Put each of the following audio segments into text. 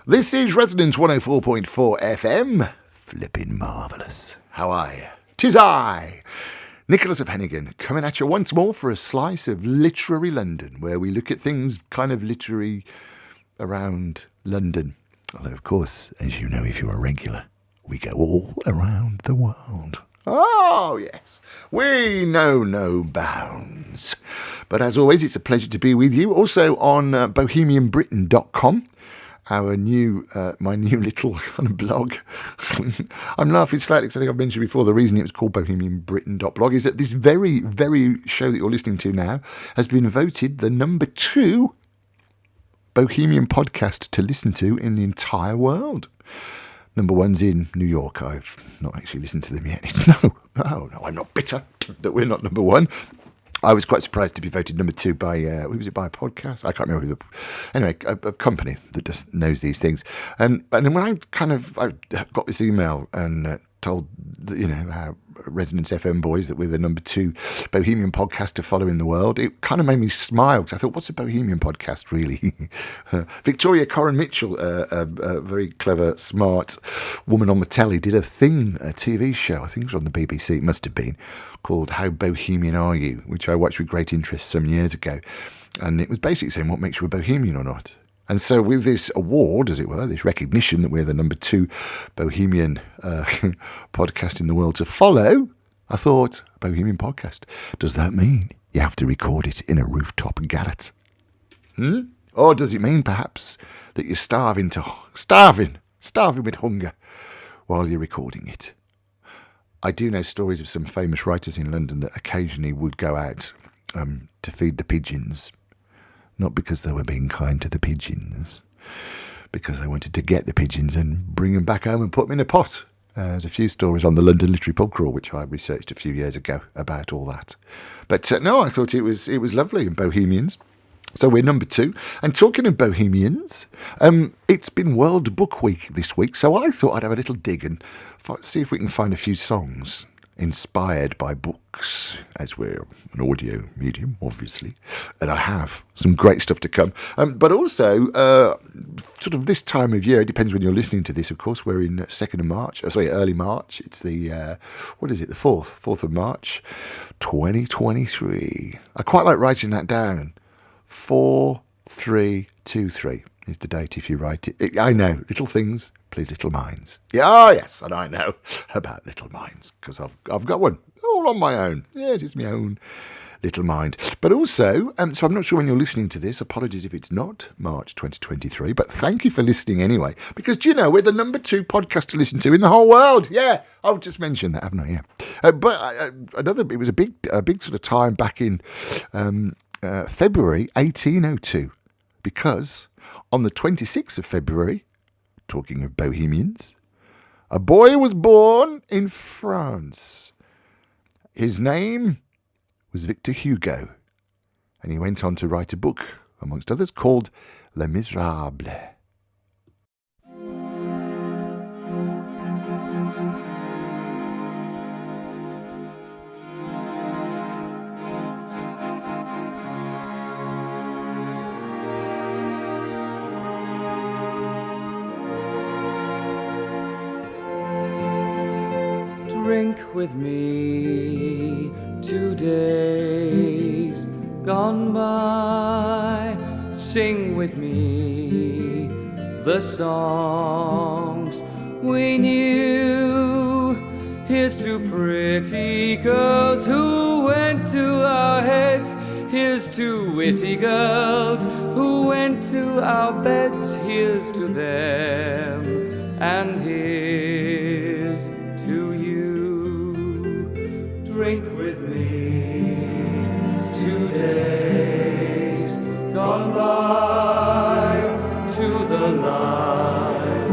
This is Resonance 104.4 FM. Flippin' marvellous. How are you? 'Tis I, Nicholas of Hennegan, coming at you once more for a slice of literary London, where we look at things kind of literary around London. Although, of course, as you know if you're a regular, we go all around the world. Oh, yes. We know no bounds. But as always, it's a pleasure to be with you. Also on bohemianbritain.com, my new little kind of blog. I'm laughing slightly because I think I've mentioned before the reason it was called bohemianbritain.blog is that this very, very show that you're listening to now has been voted the number 2 Bohemian podcast to listen to in the entire world. Number 1's in New York. I've not actually listened to them yet. It's no, I'm not bitter that we're not number 1. I was quite surprised to be voted number 2 by, who was it, by a podcast? I can't remember. Anyway, a company that just knows these things. And then when I got this email and told, our Resonance FM boys that we're the number 2 Bohemian podcast to follow in the world, it kind of made me smile because I thought, what's a Bohemian podcast really? Victoria Coren Mitchell, a very clever, smart woman on the telly, did a TV show, I think it was on the BBC, it must have been, called How Bohemian Are You, which I watched with great interest some years ago. And it was basically saying what makes you a Bohemian or not. And so with this award, as it were, this recognition that we're the number 2 Bohemian podcast in the world to follow, I thought, Bohemian podcast, does that mean you have to record it in a rooftop garret? Or does it mean, perhaps, that you're starving with hunger while you're recording it? I do know stories of some famous writers in London that occasionally would go out to feed the pigeons. Not because they were being kind to the pigeons, because they wanted to get the pigeons and bring them back home and put them in a pot. There's a few stories on the London Literary Pub Crawl, which I researched a few years ago about all that. But no, I thought it was lovely in Bohemians. So we're number 2. And talking of Bohemians, it's been World Book Week this week, so I thought I'd have a little dig and see if we can find a few songs inspired by books, as we're an audio medium, obviously, and I have some great stuff to come. But also, sort of this time of year, it depends when you're listening to this, of course, we're in early March. It's the, the 4th of March, 2023. I quite like writing that down. 4323 is the date if you write it. I know, little things, please little minds. Yeah, yes, and I know about little minds because I've got one all on my own. Yes, it's my own little mind. But also, so I'm not sure when you're listening to this, apologies if it's not March 2023, but thank you for listening anyway, because do you know, we're the number 2 podcast to listen to in the whole world. Yeah, I've just mentioned that, haven't I? Yeah. It was a big sort of time back in February 1802, because on the 26th of February, talking of Bohemians, a boy was born in France. His name was Victor Hugo, and he went on to write a book, amongst others, called Les Miserables. Drink with me 2 days gone by. Sing with me the songs we knew. Here's to pretty girls who went to our heads. Here's to witty girls who went to our beds. Here's to them and here's to you. Drink with me 2 days gone by, to the life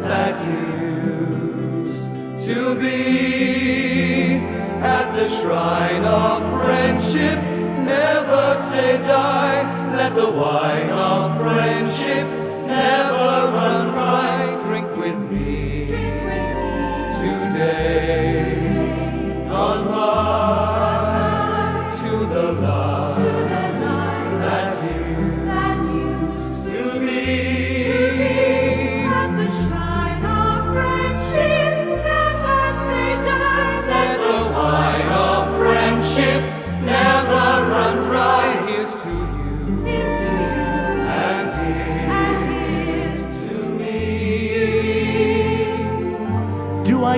that used to be. At the shrine of friendship, never say die. Let the wine of friendship never run dry. Drink with me 2 days gone by, to the love that used to be.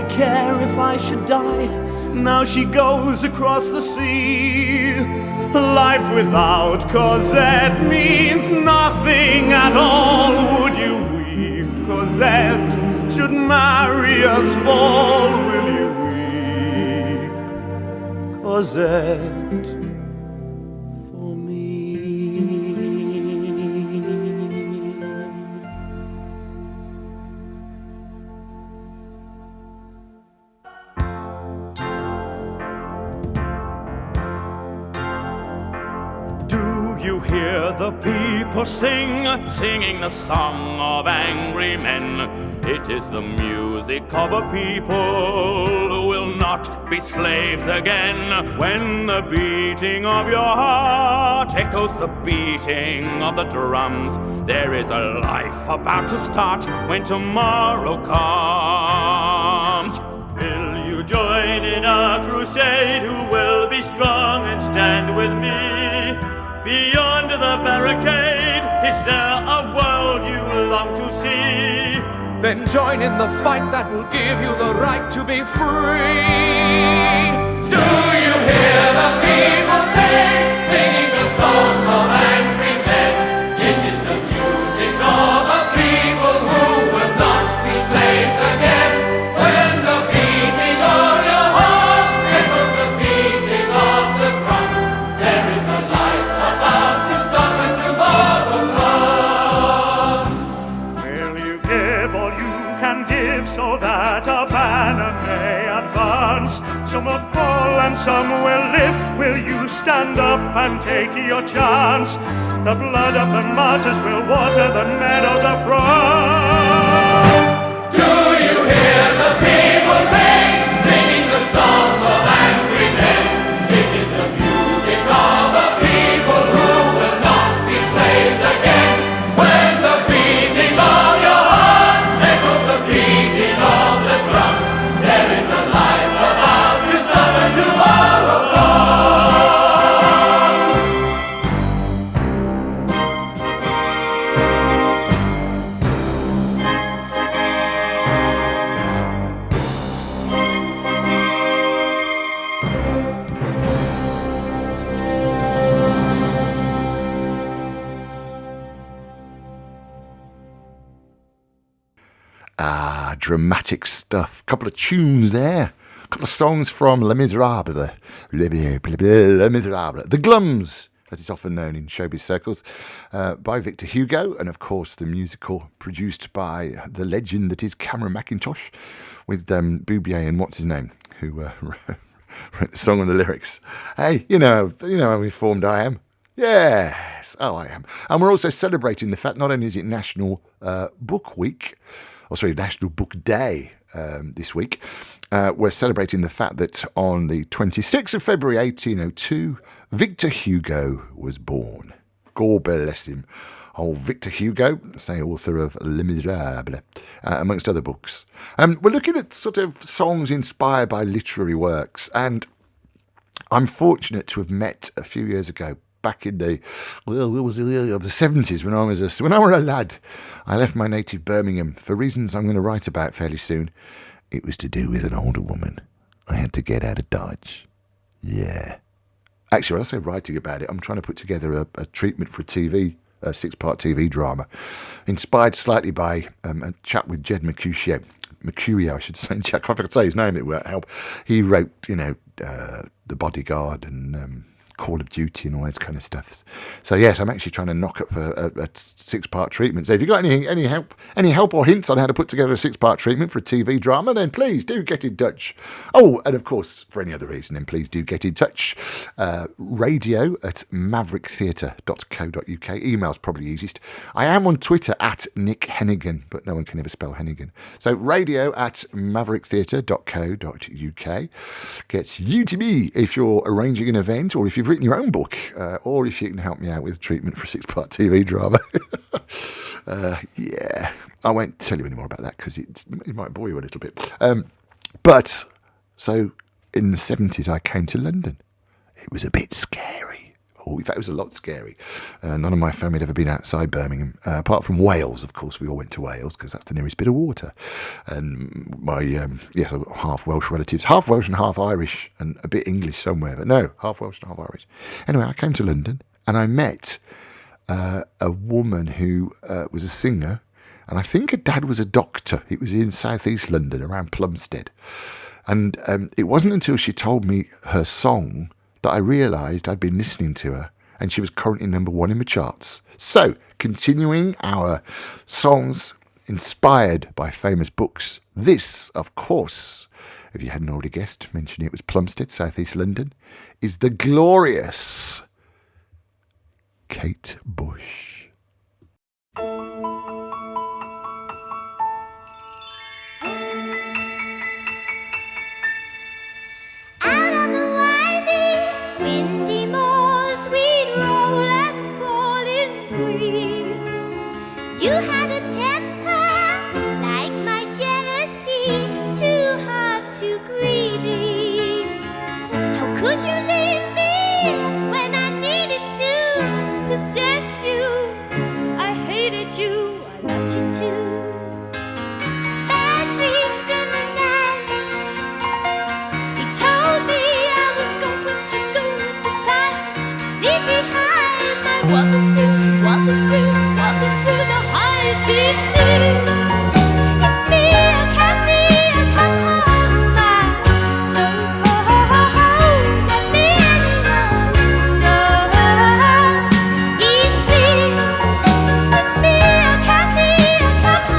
care if I should die. Now she goes across the sea. Life without Cosette means nothing at all. Would you weep? Cosette should marry us fall. Will you weep? Cosette, for me. You hear the people singing the song of angry men. It is the music of a people who will not be slaves again. When the beating of your heart echoes the beating of the drums, there is a life about to start when tomorrow comes. Will you join in a crusade? Who will be strong and stand with me? Beyond the barricade, is there a world you long to see? Then join in the fight that will give you the right to be free. Do you hear the people singing the song of angry men? It is the music of a people who will not be slaves again. When the beating of your heart echoes the beating of the drums, there is a life about to start when tomorrow comes. Will you give all you can give so that a banner may advance? Some will fall and some will live. Will you stand up and take your chance? The blood of the martyrs will water the meadows of France. Do you hear the people singing the song of angry men? It is the music of a people who will not be slaves again. When the beating of your heart echoes the beating of the drums, there is a life about to start when tomorrow comes. Dramatic stuff. Couple of tunes there. A couple of songs from Les Miserables. Les Miserables. The Glums, as it's often known in showbiz circles, by Victor Hugo, and of course the musical produced by the legend that is Cameron Mackintosh, with Boubier and what's his name, who wrote the song and the lyrics. Hey, you know how informed I am. Yes, I am. And we're also celebrating the fact not only is it National Book Week, National Book Day this week. We're celebrating the fact that on the 26th of February 1802, Victor Hugo was born. God bless him. Old Victor Hugo, say author of Les Miserables, amongst other books. We're looking at sort of songs inspired by literary works, and I'm fortunate to have met a few years ago, back in the 70s, when I was a lad. I left my native Birmingham for reasons I'm going to write about fairly soon. It was to do with an older woman. I had to get out of Dodge. Yeah. Actually, when I say writing about it, I'm trying to put together a treatment for a 6-part TV drama, inspired slightly by a chap with Jed Mercutio, I should say. I can't if I could say his name, it won't help. He wrote, The Bodyguard and Call of Duty and all that kind of stuff. So yes, I'm actually trying to knock up a 6-part treatment. So if you've got any help or hints on how to put together a 6-part treatment for a TV drama, then please do get in touch. Oh, and of course, for any other reason, then please do get in touch. radio@mavericktheatre.co.uk. Email's probably easiest. I am on Twitter @Nick Hennegan, but no one can ever spell Hennegan. So radio@mavericktheatre.co.uk gets you to me if you're arranging an event, or if you've written your own book, or if you can help me out with treatment for a 6-part TV drama. Yeah, I won't tell you any more about that because it might bore you a little bit. So in the 70s I came to London. It was a bit scary. In fact, it was a lot scary. None of my family had ever been outside Birmingham, apart from Wales. Of course, we all went to Wales because that's the nearest bit of water. And my yes, I've got half Welsh relatives, half Welsh and half Irish, and a bit English somewhere, but no, half Welsh and half Irish. Anyway, I came to London and I met a woman who was a singer, and I think her dad was a doctor. It was in southeast London, around Plumstead. And it wasn't until she told me her song that I realised I'd been listening to her, and she was currently number 1 in the charts. So, continuing our songs inspired by famous books, this, of course, if you hadn't already guessed, mentioning it was Plumstead, southeast London, is the glorious Kate Bush. You had a temper like my jealousy, too hard, too greedy. How could you leave me when I needed to possess you? I hated you, I loved you too. Bad dreams in the night. You told me I was going to lose the fight. Leave behind my walking through, walking through. Walking through the heights it's me, Kathy, I come home, my so cold, let me alone, please, it's me, Kathy, I come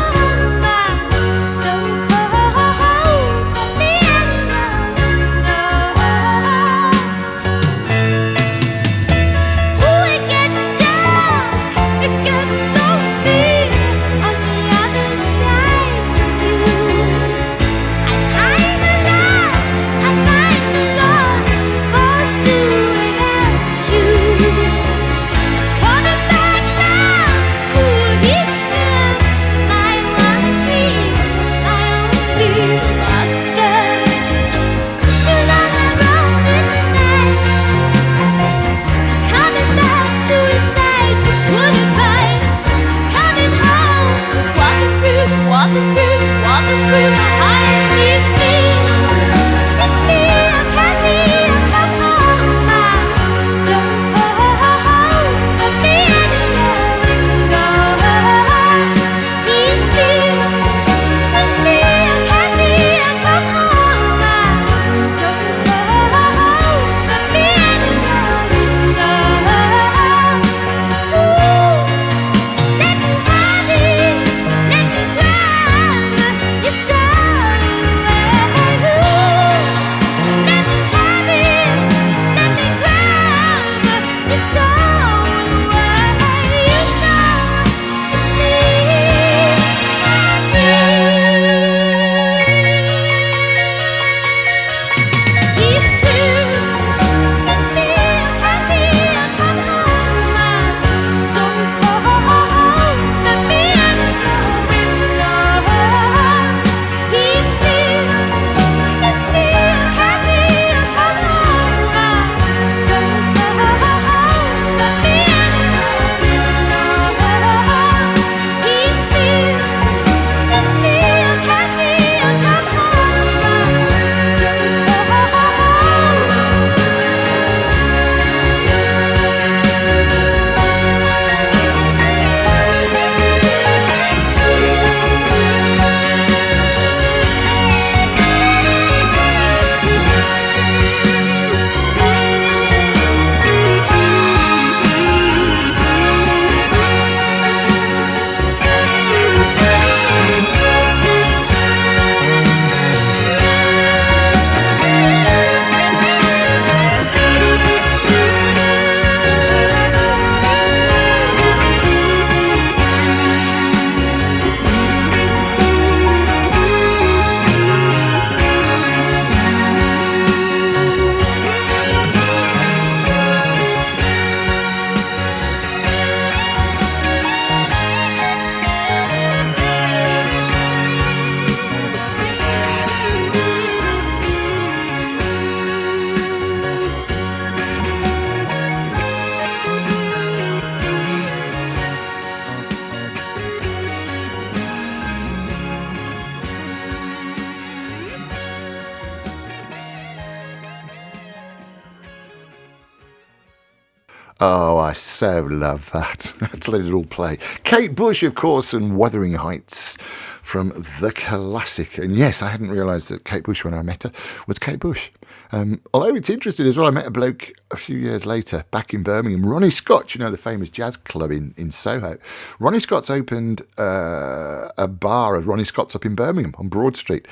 Oh, I so love that. Let's let it all play. Kate Bush, of course, and Wuthering Heights from the classic. And yes, I hadn't realised that Kate Bush, when I met her, was Kate Bush. Although it's interesting as well, I met a bloke a few years later back in Birmingham, Ronnie Scott, you know, the famous jazz club in Soho. Ronnie Scott's opened a bar of Ronnie Scott's up in Birmingham on Broad Street.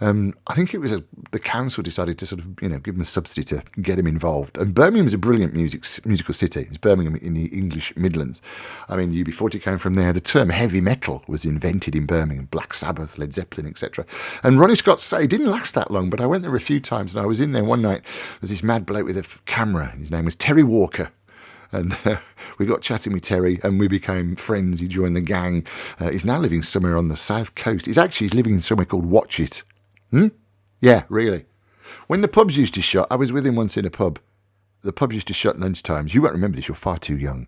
I think it was the council decided to sort of, you know, give him a subsidy to get him involved. And Birmingham is a brilliant musical city. It's Birmingham in the English Midlands. I mean, UB40 came from there. The term heavy metal was invented in Birmingham. Black Sabbath, Led Zeppelin, etc. And Ronnie Scott say it didn't last that long, but I went there a few times, and I was in there one night. There's this mad bloke with a camera. His name was Terry Walker. And we got chatting with Terry, and we became friends. He joined the gang. He's now living somewhere on the south coast. He's living in somewhere called Watch It. Yeah, really. When the pubs used to shut, I was with him once in a pub. The pubs used to shut lunchtimes. You won't remember this, you're far too young.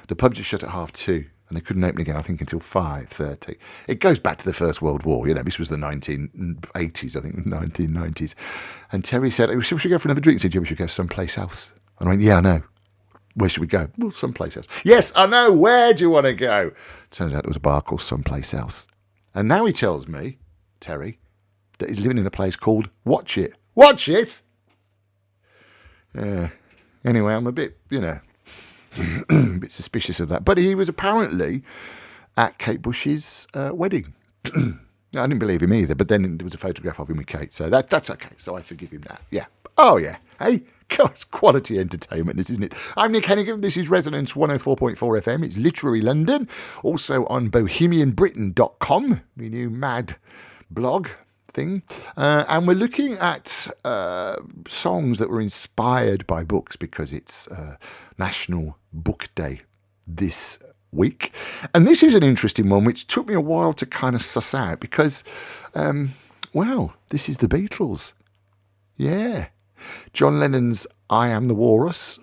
The pubs just shut at 2:30, and they couldn't open again, I think, until 5:30. It goes back to the First World War, you know, this was the 1980s, I think, 1990s. And Terry said, we should go for another drink. He said, yeah, we should go someplace else. And I went, yeah, I know. Where should we go? Well, someplace else. Yes, I know. Where do you want to go? Turns out it was a bar called Someplace Else. And now he tells me, Terry, that he's living in a place called Watch It. Watch It? Anyway, I'm a bit, you know, a bit suspicious of that. But he was apparently at Kate Bush's wedding. I didn't believe him either, but then there was a photograph of him with Kate, so that's okay. So I forgive him that. Yeah. Oh, yeah. Hey, God, it's quality entertainment, this, isn't it? I'm Nick Hennegan. This is Resonance 104.4 FM. It's Literary London. Also on bohemianbritain.com, my new mad blog thing. And we're looking at songs that were inspired by books, because it's National Book Day this week. And this is an interesting one, which took me a while to kind of suss out, because, wow, this is the Beatles. Yeah. John Lennon's I Am the Walrus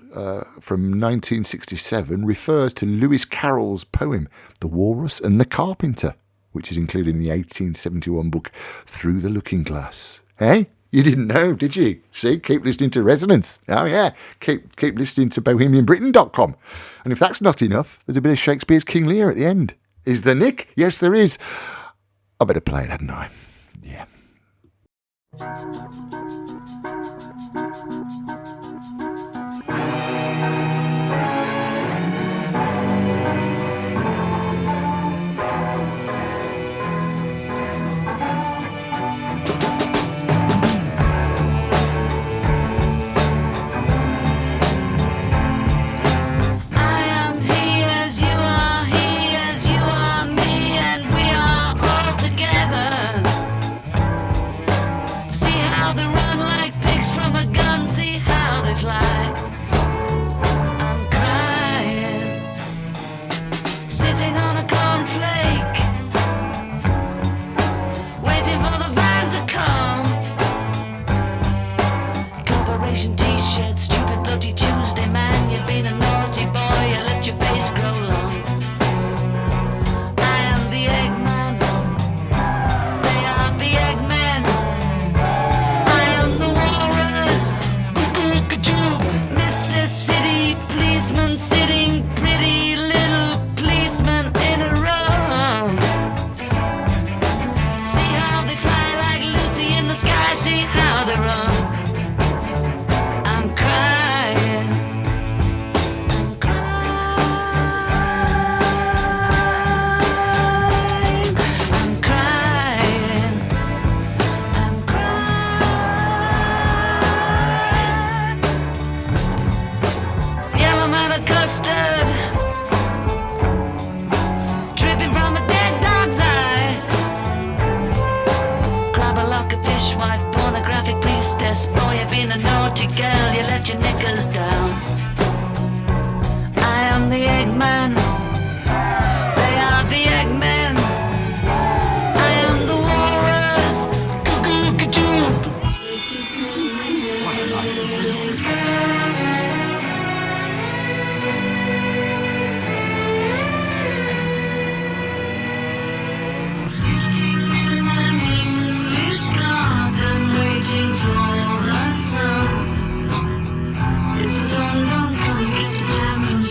from 1967 refers to Lewis Carroll's poem The Walrus and the Carpenter, which is included in the 1871 book Through the Looking Glass. Hey? You didn't know, did you? See, keep listening to Resonance. Oh, yeah. Keep listening to bohemianbritain.com. And if that's not enough, there's a bit of Shakespeare's King Lear at the end. Is there, Nick? Yes, there is. I better play it, hadn't I? Yeah. If the sun don't come, get the time for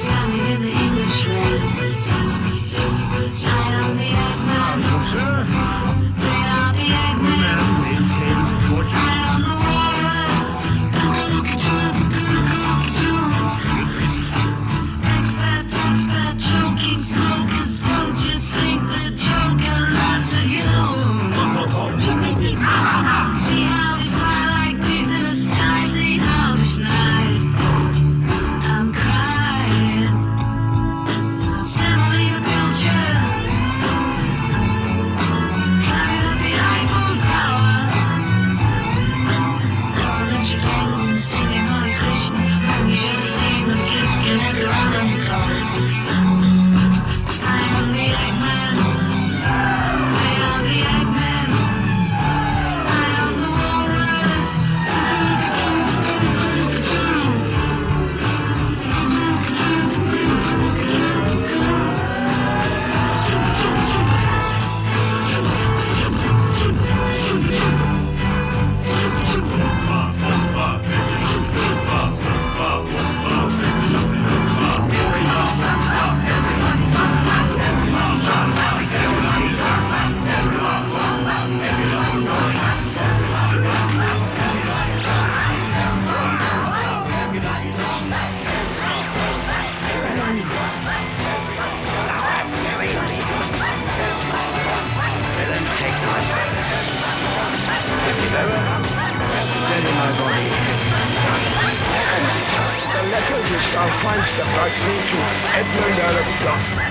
I say to Edmund Earl of Gloucester,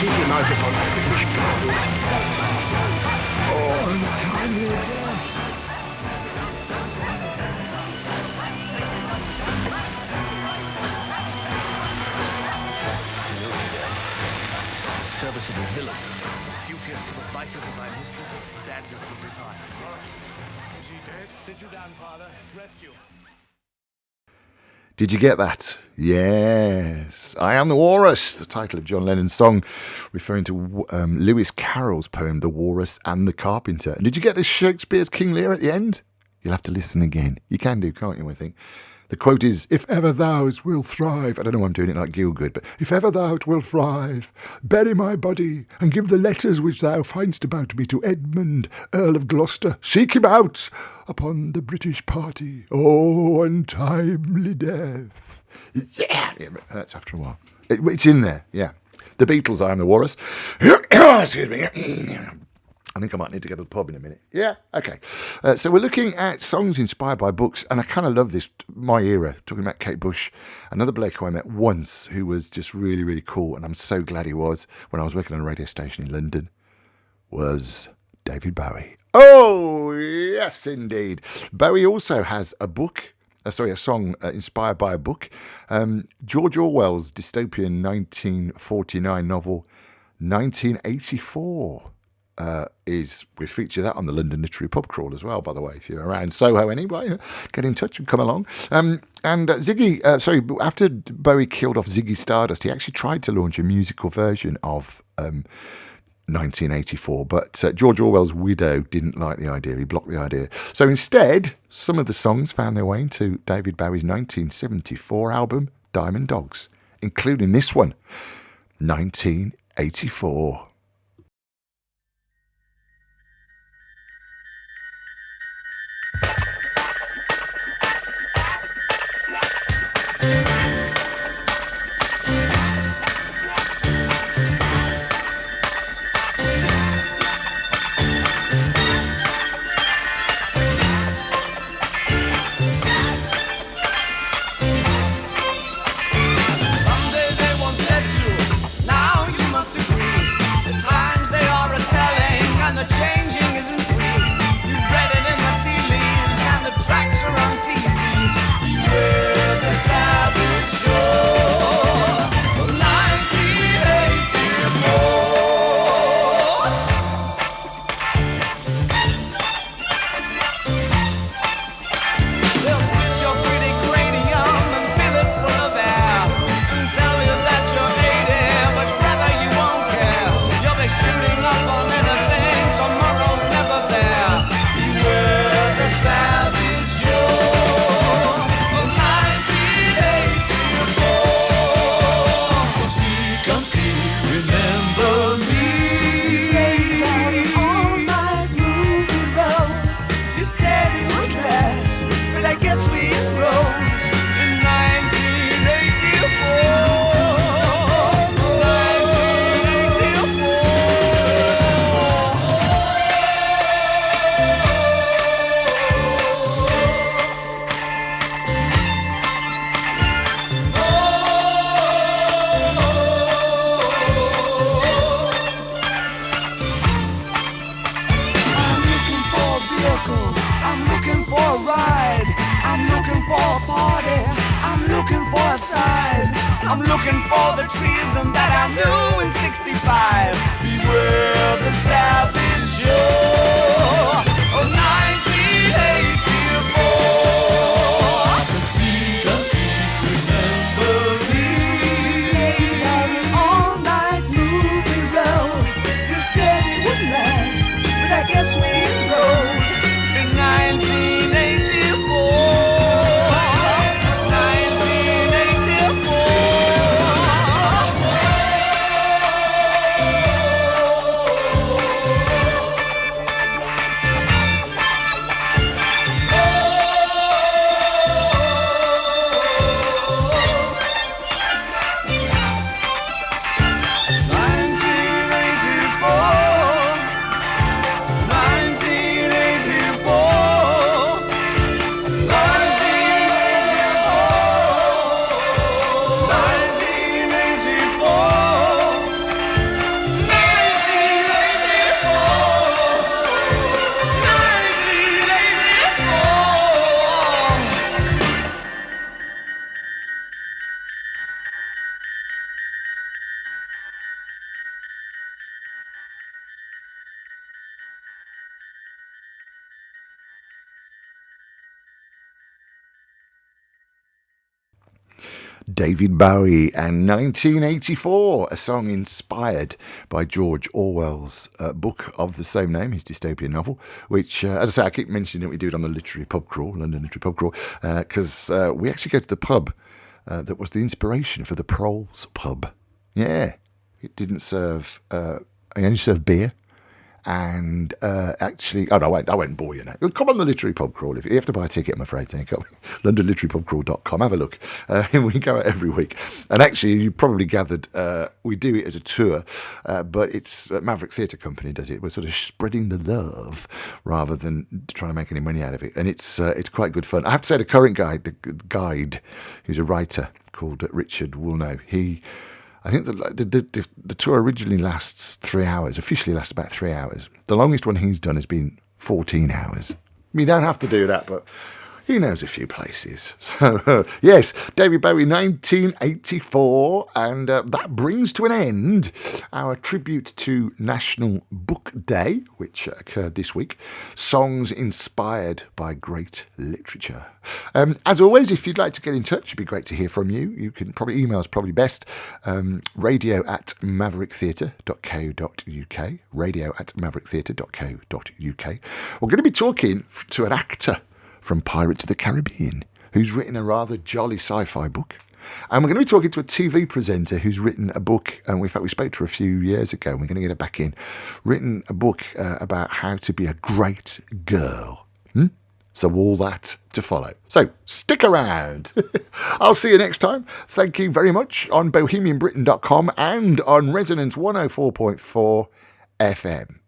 keep your eyes upon that British cavalry. Oh, untimely death. Serviceable villain, duteous to the vices of thy mistress, standards of repine. Is he dead? Sit you down, father. Rest you. Did you get that? Yes. I Am the Walrus, the title of John Lennon's song, referring to Lewis Carroll's poem, The Walrus and the Carpenter. And did you get this Shakespeare's King Lear at the end? You'll have to listen again. You can do, can't you, I think? The quote is, if ever thou will thrive. I don't know why I'm doing it like Gielgud, but if ever thou will thrive, bury my body and give the letters which thou find'st about me to Edmund, Earl of Gloucester. Seek him out upon the British party. Oh, untimely death. Yeah, it hurts after a while. It's in there, yeah. The Beatles, I Am the Walrus. Excuse me. I think I might need to go to the pub in a minute. Yeah, okay. So we're looking at songs inspired by books, and I kind of love this, my era, talking about Kate Bush. Another bloke who I met once who was just really, really cool, and I'm so glad he was, when I was working on a radio station in London, was David Bowie. Oh, yes, indeed. Bowie also has a book, a song inspired by a book. George Orwell's dystopian 1949 novel, 1984. We feature that on the London Literary Pub Crawl as well, by the way. If you're around Soho anyway, get in touch and come along. And after Bowie killed off Ziggy Stardust, he actually tried to launch a musical version of 1984, but George Orwell's widow didn't like the idea. He blocked the idea. So instead, some of the songs found their way into David Bowie's 1974 album, Diamond Dogs, including this one, 1984. I'm looking for the treason that I knew in 65. Beware the savage shore of 1984. Conceive, remember me. Down an all-night movie road. You said it would last, but I guess we enrolled in 1984. David Bowie and 1984, a song inspired by George Orwell's book of the same name, his dystopian novel, which, as I say, I keep mentioning that we do it on the Literary Pub Crawl, London Literary Pub Crawl, because we actually go to the pub that was the inspiration for the Proles pub. Yeah, it didn't serve, I only served beer. And actually, oh no, I won't bore you now. Come on the Literary Pub Crawl. If you have to buy a ticket, I'm afraid. LondonLiteraryPubCrawl.com. Have a look. We go out every week. And actually, you probably gathered, we do it as a tour, but it's Maverick Theatre Company does it. We're sort of spreading the love rather than trying to make any money out of it. And it's quite good fun. I have to say, the current guide, who's a writer called Richard Woolnow, I think the tour originally lasts 3 hours, officially lasts about 3 hours. The longest one he's done has been 14 hours. You don't have to do that, but he knows a few places. So, yes, David Bowie, 1984, and that brings to an end our tribute to National Book Day, which occurred this week. Songs inspired by great literature. As always, if you'd like to get in touch, it'd be great to hear from you. You can probably email is probably best. radio@mavericktheatre.co.uk. radio@mavericktheatre.co.uk. We're going to be talking to an actor from Pirates of the Caribbean, who's written a rather jolly sci-fi book. And we're going to be talking to a TV presenter who's written a book, and in fact we spoke to her a few years ago, and we're going to get her back in, written a book about how to be a great girl. So all that to follow. So stick around. I'll see you next time. Thank you very much on BohemianBritain.com and on Resonance 104.4 FM.